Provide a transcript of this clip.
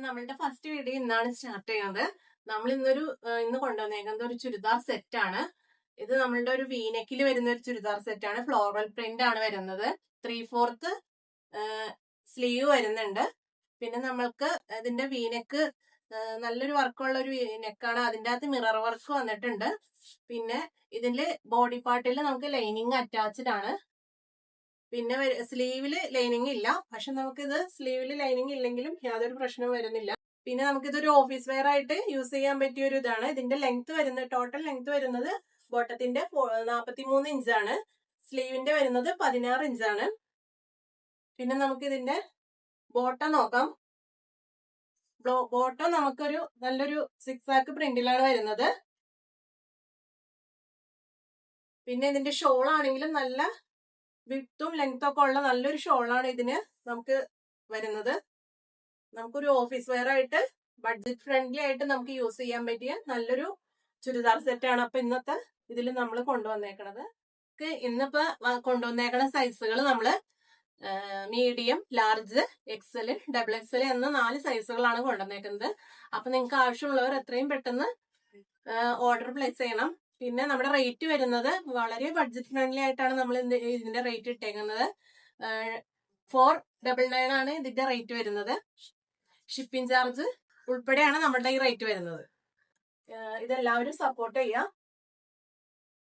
നമ്മളുടെ first video ഇന്നാണ് start ചെയ്യുന്നത്. നമ്മൾ ഇന്ന് കൊണ്ടുവന്നേക്കുന്നത് ഒരു ചുരിദാർ സെറ്റ് ആണ്. ഇത് നമ്മളുടെ ഒരു വീനെക്കിൽ വരുന്ന ഒരു ചുരിദാർ സെറ്റ് ആണ്. ഫ്ലോറൽ പ്രിന്റ് ആണ് വരുന്നത്. 3/4 സ്ലീവ് വരുന്നുണ്ട്. പിന്നെ നമ്മൾക്ക് ഇതിന്റെ വീനെക്ക് നല്ലൊരു വർക്കുള്ള ഒരു നെക്കാണ്. അതിൻ്റെ അകത്ത് മിറർ വർക്ക് വന്നിട്ടുണ്ട്. പിന്നെ ഇതിന്റെ ബോഡി പാർട്ടിൽ നമുക്ക് ലൈനിങ് അറ്റാച്ച്ഡ് ആണ്. പിന്നെ സ്ലീവില് ലൈനിങ് ഇല്ല. പക്ഷെ നമുക്കിത് സ്ലീവില് ലൈനിങ് ഇല്ലെങ്കിലും യാതൊരു പ്രശ്നവും വരുന്നില്ല. പിന്നെ നമുക്കിതൊരു ഓഫീസ് വെയർ ആയിട്ട് യൂസ് ചെയ്യാൻ പറ്റിയ ഒരു ഇതാണ്. ഇതിന്റെ ടോട്ടൽ ലെങ്ത് വരുന്നത് ബോട്ടത്തിന്റെ 43 ഇഞ്ചാണ്. സ്ലീവിന്റെ വരുന്നത് 16 ഇഞ്ചാണ്. പിന്നെ നമുക്ക് ഇതിന്റെ ബോട്ടം നോക്കാം. ബോട്ടം നമുക്കൊരു നല്ലൊരു 6 പ്രിന്റിലാണ് വരുന്നത്. പിന്നെ ഇതിന്റെ ഷോൾ ആണെങ്കിലും നല്ല വിട്ടും ലെങ്ത്തും ഒക്കെ ഉള്ള നല്ലൊരു ഷോളാണ് ഇതിന് നമുക്ക് വരുന്നത്. നമുക്കൊരു ഓഫീസ് വെയർ ആയിട്ട് ബഡ്ജറ്റ് ഫ്രണ്ട്ലി ആയിട്ട് നമുക്ക് യൂസ് ചെയ്യാൻ പറ്റിയ നല്ലൊരു ചുരിദാർ സെറ്റ് ആണ്. അപ്പൊ ഇന്നത്തെ ഇതിൽ നമ്മൾ കൊണ്ടുവന്നേക്കണത് ഇന്നിപ്പോ കൊണ്ടുവന്നേക്കണ സൈസുകൾ നമ്മള് മീഡിയം, ലാർജ്, XL, XXL എന്ന 4 സൈസുകളാണ് കൊണ്ടുവന്നേക്കുന്നത്. അപ്പൊ നിങ്ങൾക്ക് ആവശ്യമുള്ളവർ എത്രയും പെട്ടെന്ന് ഓർഡർ പ്ലേസ് ചെയ്യണം. പിന്നെ നമ്മുടെ റേറ്റ് വരുന്നത് വളരെ ബഡ്ജറ്റ് ഫ്രണ്ട്ലി ആയിട്ടാണ് നമ്മൾ ഇതിന്റെ റേറ്റ് ഇട്ടേക്കുന്നത്. 499 ആണ് ഇതിന്റെ റേറ്റ് വരുന്നത്. ഷിപ്പിംഗ് ചാർജ് ഉൾപ്പെടെയാണ് നമ്മുടെ ഈ റേറ്റ് വരുന്നത്. ഇതെല്ലാവരും സപ്പോർട്ട് ചെയ്യുക.